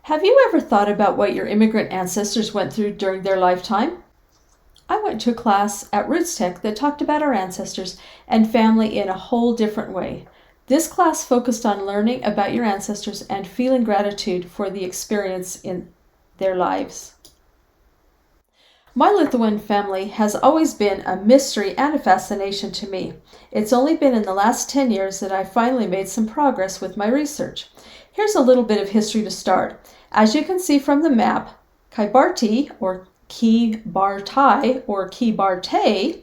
Have you ever thought about what your immigrant ancestors went through during their lifetime? I went to a class at Roots Tech that talked about our ancestors and family in a whole different way. This class focused on learning about your ancestors and feeling gratitude for the experience in their lives. My Lithuanian family has always been a mystery and a fascination to me. It's only been in the last 10 years that I finally made some progress with my research. Here's a little bit of history to start. As you can see from the map, Kybarti, or Kybartai, or Kybarte,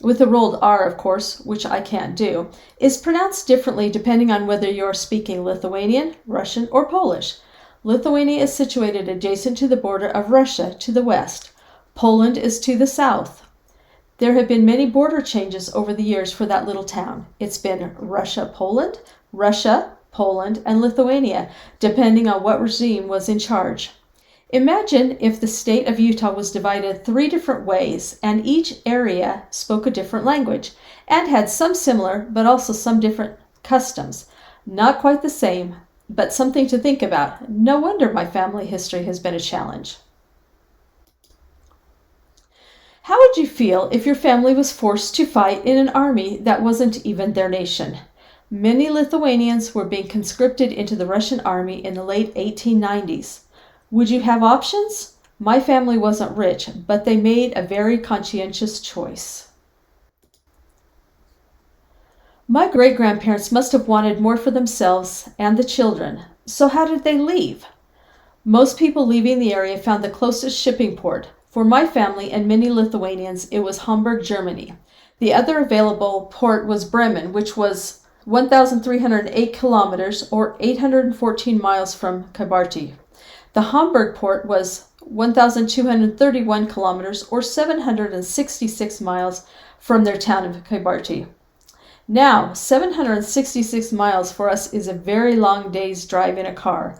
with a rolled R, of course, which I can't do, is pronounced differently depending on whether you're speaking Lithuanian, Russian, or Polish. Lithuania is situated adjacent to the border of Russia to the west. Poland is to the south. There have been many border changes over the years for that little town. It's been Russia, Poland, and Lithuania, depending on what regime was in charge. Imagine if the state of Utah was divided 3 different ways and each area spoke a different language and had some similar but also some different customs. Not quite the same, but something to think about. No wonder my family history has been a challenge. How would you feel if your family was forced to fight in an army that wasn't even their nation? Many Lithuanians were being conscripted into the Russian army in the late 1890s. Would you have options? My family wasn't rich, but they made a very conscientious choice. My great-grandparents must have wanted more for themselves and the children. So how did they leave? Most people leaving the area found the closest shipping port. For my family and many Lithuanians, it was Hamburg, Germany. The other available port was Bremen, which was 1,308 kilometers or 814 miles from Kybarti. The Hamburg port was 1,231 kilometers or 766 miles from their town of Kybarti. Now, 766 miles for us is a very long day's drive in a car.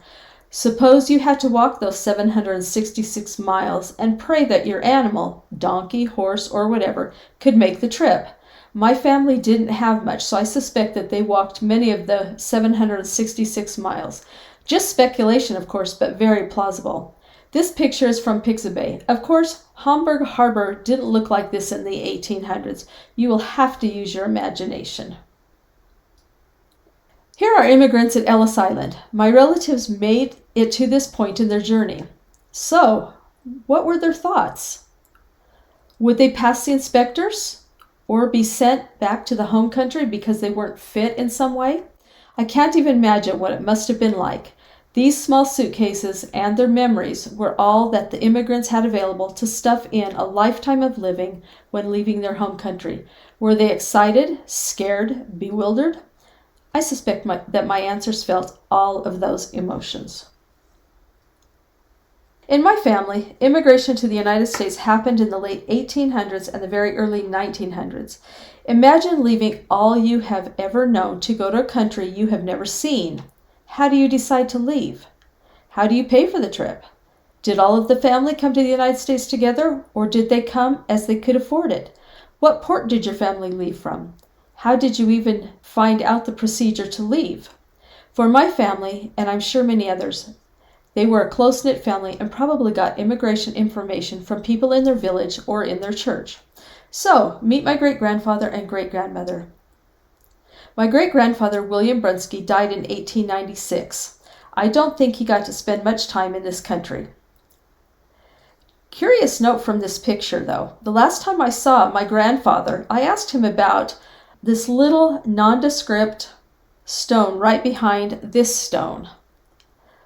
Suppose you had to walk those 766 miles and pray that your animal, donkey, horse, or whatever, could make the trip. My family didn't have much, so I suspect that they walked many of the 766 miles. Just speculation, of course, but very plausible. This picture is from Pixabay. Of course, Hamburg Harbor didn't look like this in the 1800s. You will have to use your imagination. Here are immigrants at Ellis Island. My relatives made it to this point in their journey. So, what were their thoughts? Would they pass the inspectors or be sent back to the home country because they weren't fit in some way? I can't even imagine what it must have been like. These small suitcases and their memories were all that the immigrants had available to stuff in a lifetime of living when leaving their home country. Were they excited, scared, bewildered? I suspect that my ancestors felt all of those emotions. In my family, immigration to the United States happened in the late 1800s and the very early 1900s. Imagine leaving all you have ever known to go to a country you have never seen. How do you decide to leave? How do you pay for the trip? Did all of the family come to the United States together, or did they come as they could afford it? What port did your family leave from? How did you even find out the procedure to leave? For my family, and I'm sure many others, they were a close-knit family and probably got immigration information from people in their village or in their church. So, meet my great-grandfather and great-grandmother. My great-grandfather, William Brunsky, died in 1896. I don't think he got to spend much time in this country. Curious note from this picture, though. The last time I saw my grandfather, I asked him about this little nondescript stone right behind this stone.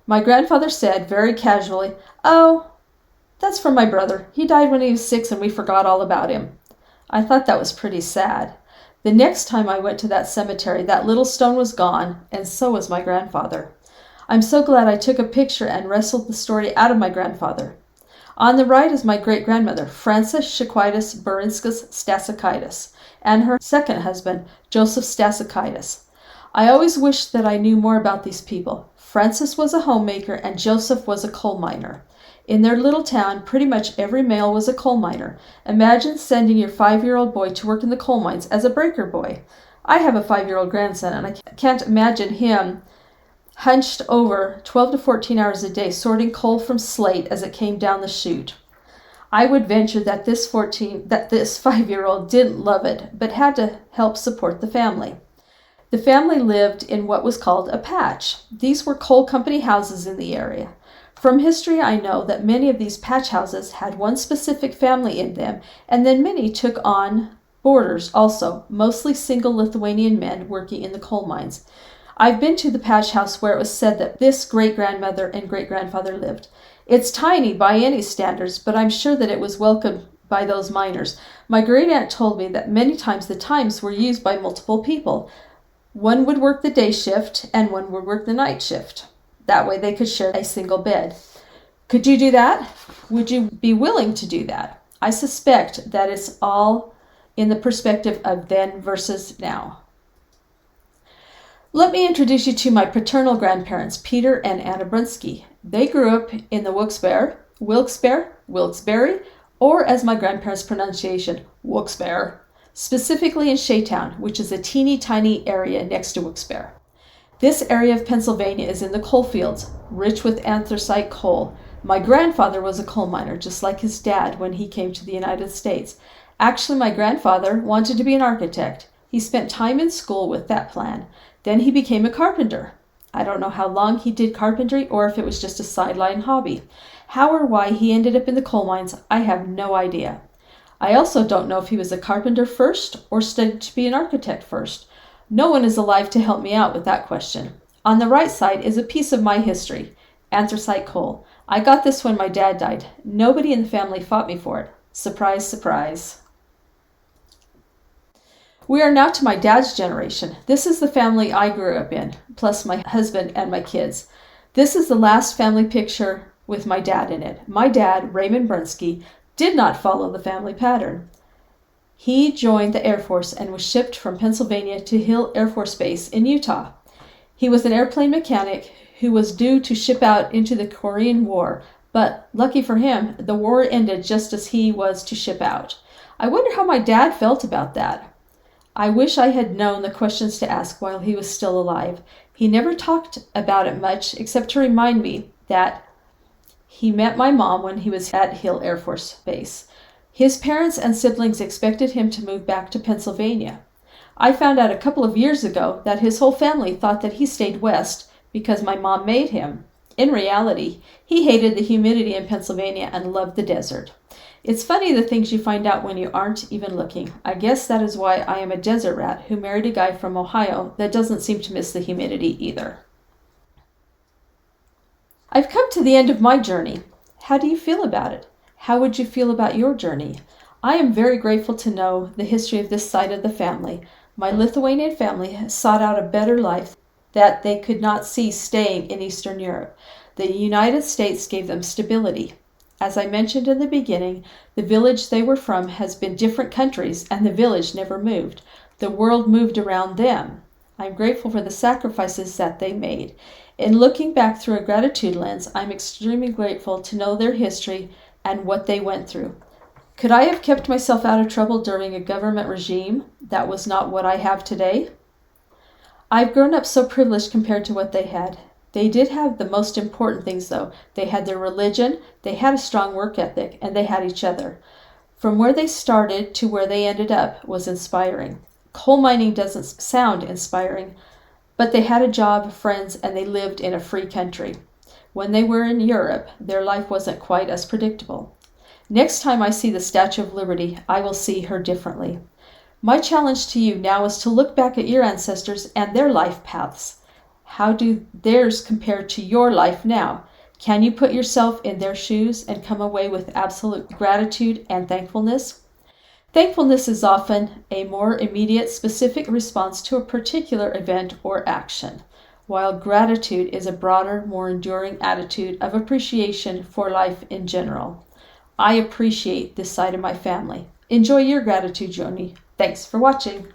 My grandfather said, very casually, "Oh, that's from my brother. He died when he was 6 and we forgot all about him." I thought that was pretty sad. The next time I went to that cemetery, that little stone was gone, and so was my grandfather. I'm so glad I took a picture and wrestled the story out of my grandfather. On the right is my great-grandmother, Frances Shaquitis Burinskas Stasakaitis, and her second husband, Joseph Stasakaitis. I always wished that I knew more about these people. Frances was a homemaker and Joseph was a coal miner. In their little town, pretty much every male was a coal miner. Imagine sending your 5-year-old boy to work in the coal mines as a breaker boy. I have a 5-year-old grandson, and I can't imagine him hunched over 12 to 14 hours a day, sorting coal from slate as it came down the chute. I would venture that this 5-year-old didn't love it, but had to help support the family. The family lived in what was called a patch. These were coal company houses in the area. From history, I know that many of these patch houses had one specific family in them, and then many took on boarders also, mostly single Lithuanian men working in the coal mines. I've been to the patch house where it was said that this great-grandmother and great-grandfather lived. It's tiny by any standards, but I'm sure that it was welcomed by those miners. My great-aunt told me that many times the times were used by multiple people. One would work the day shift and one would work the night shift. That way they could share a single bed. Could you do that? Would you be willing to do that? I suspect that it's all in the perspective of then versus now. Let me introduce you to my paternal grandparents, Peter and Anna Brunsky. They grew up in the Wilkes-Barre, or as my grandparents' pronunciation, Wilkes-Barre, specifically in Shaytown, which is a teeny tiny area next to Wilkes-Barre. This area of Pennsylvania is in the coal fields, rich with anthracite coal. My grandfather was a coal miner, just like his dad when he came to the United States. Actually, my grandfather wanted to be an architect. He spent time in school with that plan. Then he became a carpenter. I don't know how long he did carpentry or if it was just a sideline hobby. How or why he ended up in the coal mines, I have no idea. I also don't know if he was a carpenter first or studied to be an architect first. No one is alive to help me out with that question. On the right side is a piece of my history, anthracite coal. I got this when my dad died. Nobody in the family fought me for it. Surprise, surprise. We are now to my dad's generation. This is the family I grew up in, plus my husband and my kids. This is the last family picture with my dad in it. My dad, Raymond Brunsky, did not follow the family pattern. He joined the Air Force and was shipped from Pennsylvania to Hill Air Force Base in Utah. He was an airplane mechanic who was due to ship out into the Korean War, but lucky for him, the war ended just as he was to ship out. I wonder how my dad felt about that. I wish I had known the questions to ask while he was still alive. He never talked about it much, except to remind me that he met my mom when he was at Hill Air Force Base. His parents and siblings expected him to move back to Pennsylvania. I found out a couple of years ago that his whole family thought that he stayed west because my mom made him. In reality, he hated the humidity in Pennsylvania and loved the desert. It's funny the things you find out when you aren't even looking. I guess that is why I am a desert rat who married a guy from Ohio that doesn't seem to miss the humidity either. I've come to the end of my journey. How do you feel about it? How would you feel about your journey? I am very grateful to know the history of this side of the family. My Lithuanian family has sought out a better life that they could not see staying in Eastern Europe. The United States gave them stability. As I mentioned in the beginning, the village they were from has been different countries, and the village never moved. The world moved around them. I'm grateful for the sacrifices that they made. In looking back through a gratitude lens, I'm extremely grateful to know their history and what they went through. Could I have kept myself out of trouble during a government regime that was not what I have today? I've grown up so privileged compared to what they had. They did have the most important things, though. They had their religion, they had a strong work ethic, and they had each other. From where they started to where they ended up was inspiring. Coal mining doesn't sound inspiring, but they had a job, friends, and they lived in a free country. When they were in Europe, their life wasn't quite as predictable. Next time I see the Statue of Liberty, I will see her differently. My challenge to you now is to look back at your ancestors and their life paths. How do theirs compare to your life now? Can you put yourself in their shoes and come away with absolute gratitude and thankfulness? Thankfulness is often a more immediate, specific response to a particular event or action, while gratitude is a broader, more enduring attitude of appreciation for life in general. I appreciate this side of my family. Enjoy your gratitude journey. Thanks for watching.